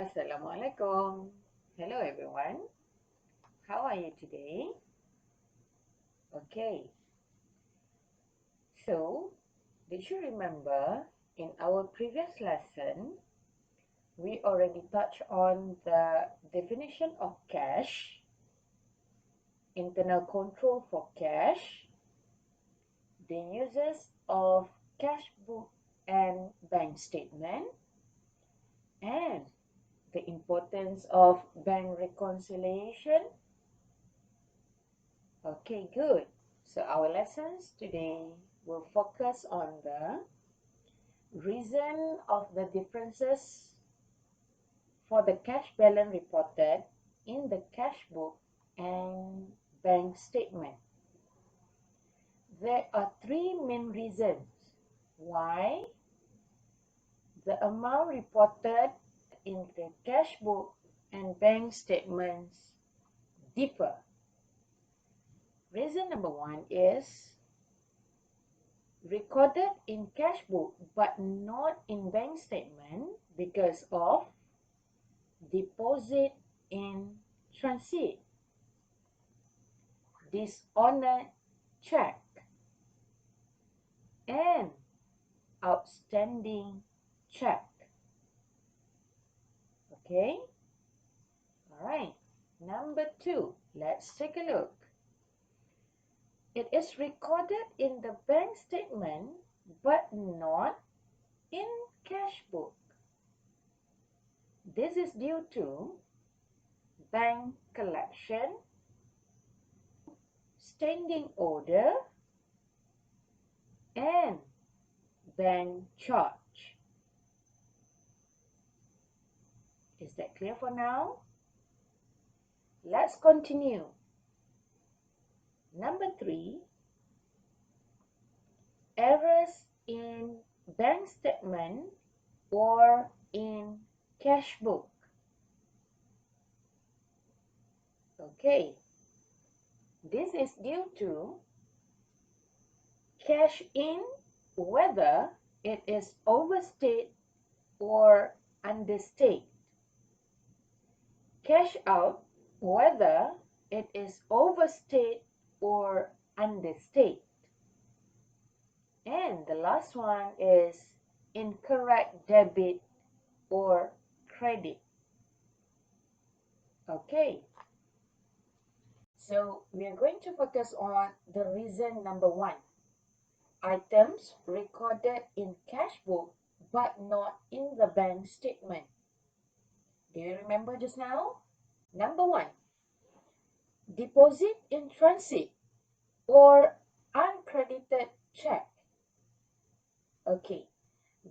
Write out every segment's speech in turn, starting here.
Assalamualaikum. Hello everyone. How are you today? Okay. So, did you remember in our previous lesson, we already touched on the definition of cash, internal control for cash, the uses of cash book and bank statement, and the importance of bank reconciliation. Okay, good. So our lessons today will focus on the reason of the differences for the cash balance reported in the cash book and bank statement. There are three main reasons why the amount reported in the cash book and bank statements differ. Reason number one is recorded in cash book but not in bank statement because of deposit in transit, dishonored check, and outstanding check. Okay? Alright. Number two, let's take a look. It is recorded in the bank statement but not in cash book. This is due to bank collection, standing order, and bank charge. Is that clear for now? Let's continue. Number three, errors in bank statement or in cash book. Okay, this is due to cash in, whether it is overstate or understate. Cash out, whether it is overstate or understate. And the last one is incorrect debit or credit. Okay. So we are going to focus on the reason number one. Items recorded in cash book but not in the bank statement. Do you remember just now? Number one, deposit in transit or uncredited check. Okay,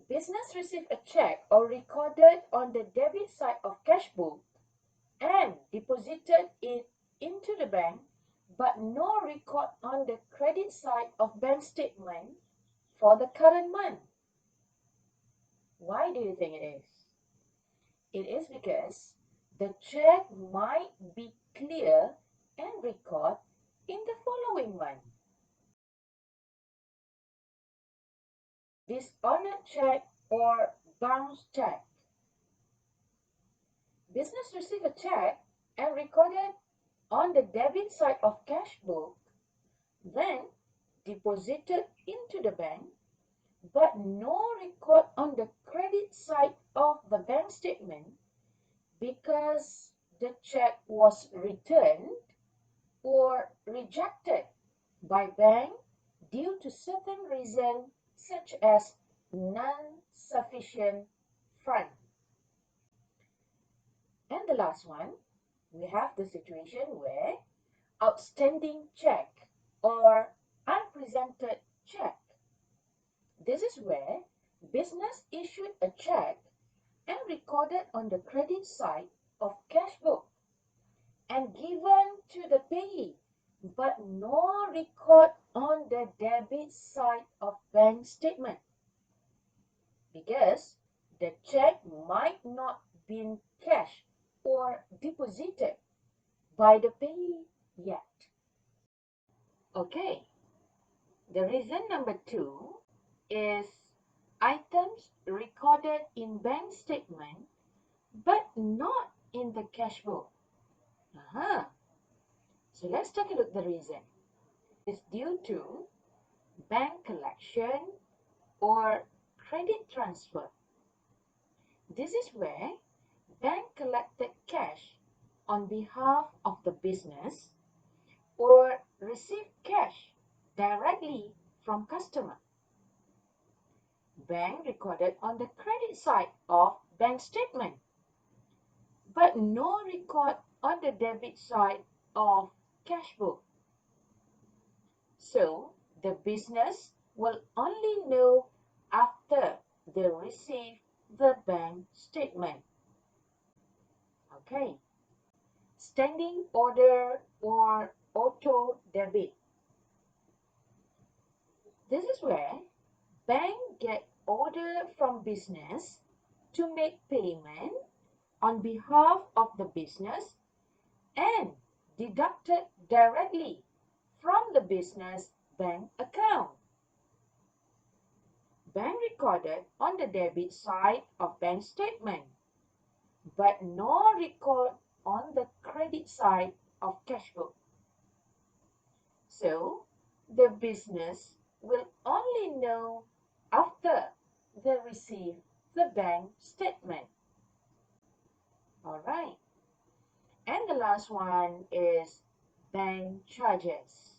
business received a check or recorded on the debit side of cash book and deposited it into the bank, but no record on the credit side of bank statement for the current month. Why do you think it is? It is because the check might be clear and record in the following month. Dishonored check or bounce check. Business received a check and recorded on the debit side of cash book, then deposited into the bank, but no record on the credit side of the bank statement because the check was returned or rejected by bank due to certain reason such as non-sufficient fund. And the last one, we have the situation where outstanding check or unpresented check. This is where business issued a check and recorded on the credit side of cash book and given to the payee, but no record on the debit side of bank statement because the check might not been cashed or deposited by the payee yet. Okay, the reason number two is items recorded in bank statement but not in the cash book. So let's take a look at the reason. It's due to bank collection or credit transfer. This is where bank collected cash on behalf of the business or received cash directly from customer. Bank recorded on the credit side of bank statement, but no record on the debit side of cash book. So the business will only know after they receive the bank statement. Okay. Standing order or auto debit. This is where bank get order from business to make payment on behalf of the business and deducted directly from the business bank account. Bank recorded on the debit side of bank statement, but no record on the credit side of cash book. So the business will only know after they receive the bank statement. All right. And the last one is bank charges.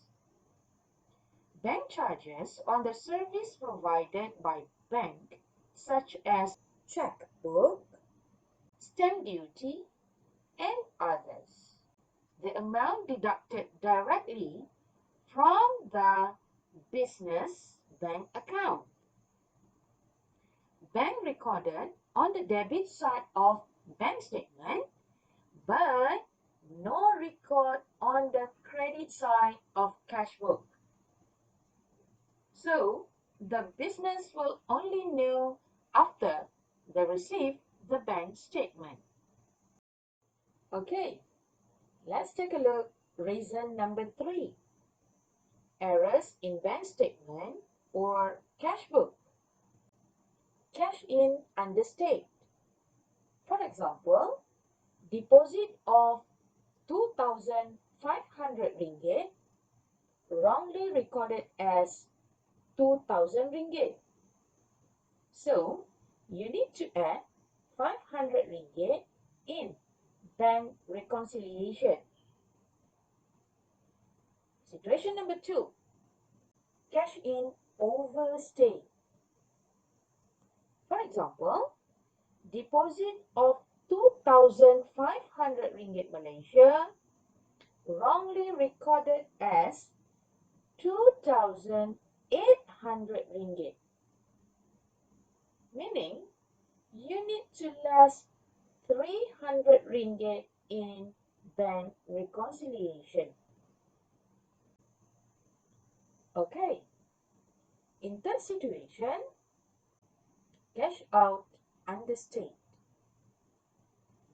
Bank charges on the service provided by bank, such as checkbook, stamp duty, and others. The amount deducted directly from the business bank account. Bank recorded on the debit side of bank statement, but no record on the credit side of cash book. So the business will only know after they receive the bank statement. Okay, let's take a look. Reason number 3. Errors in bank statement or cash book. Cash in understate. For example, deposit of 2,500 ringgit wrongly recorded as 2,000 ringgit. So, you need to add 500 ringgit in bank reconciliation. Situation number 2. Cash in overstay. For example, deposit of 2,500 ringgit Malaysia wrongly recorded as 2,800 ringgit. Meaning, you need to less 300 ringgit in bank reconciliation. Okay, in that situation, cash out understate.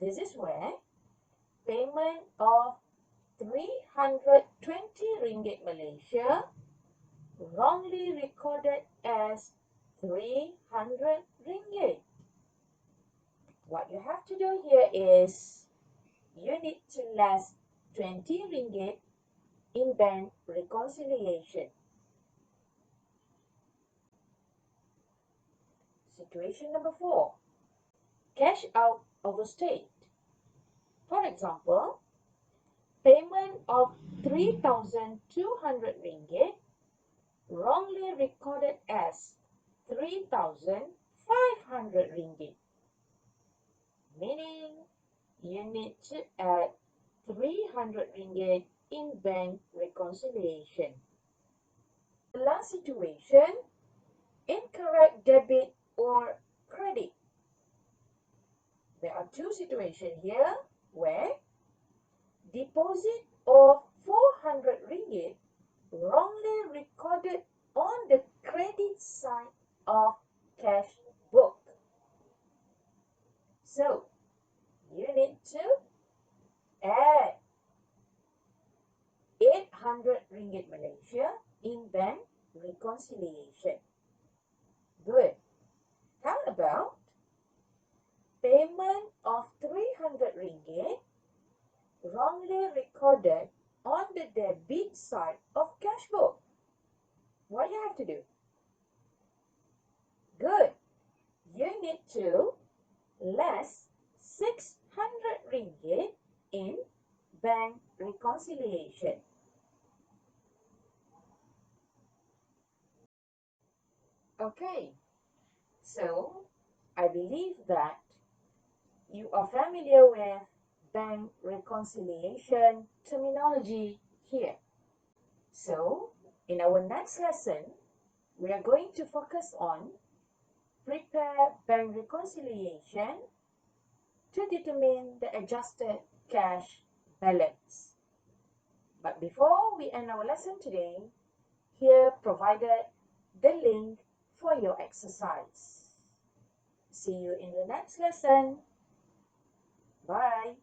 This is where payment of 320 ringgit Malaysia wrongly recorded as 300 ringgit. What you have to do here is you need to less 20 ringgit in bank reconciliation. Situation number 4. Cash out overstayed. For example, payment of 3,200 ringgit wrongly recorded as 3,500 ringgit. Meaning, you need to add 300 ringgit in bank reconciliation. The last situation, incorrect debit or credit. There are two situations here where deposit of 400 ringgit wrongly recorded on the credit side of cash book. So, you need to add 800 ringgit Malaysia in bank reconciliation. Good. How about payment payment of 300 ringgit wrongly recorded on the debit side of cash book. What you have to do? Good. You need to less 600 ringgit in bank reconciliation. Okay, so I believe that you are familiar with bank reconciliation terminology here. So, in our next lesson, we are going to focus on prepare bank reconciliation to determine the adjusted cash balance. But before we end our lesson today, here provided the link for your exercise. See you in the next lesson. Bye.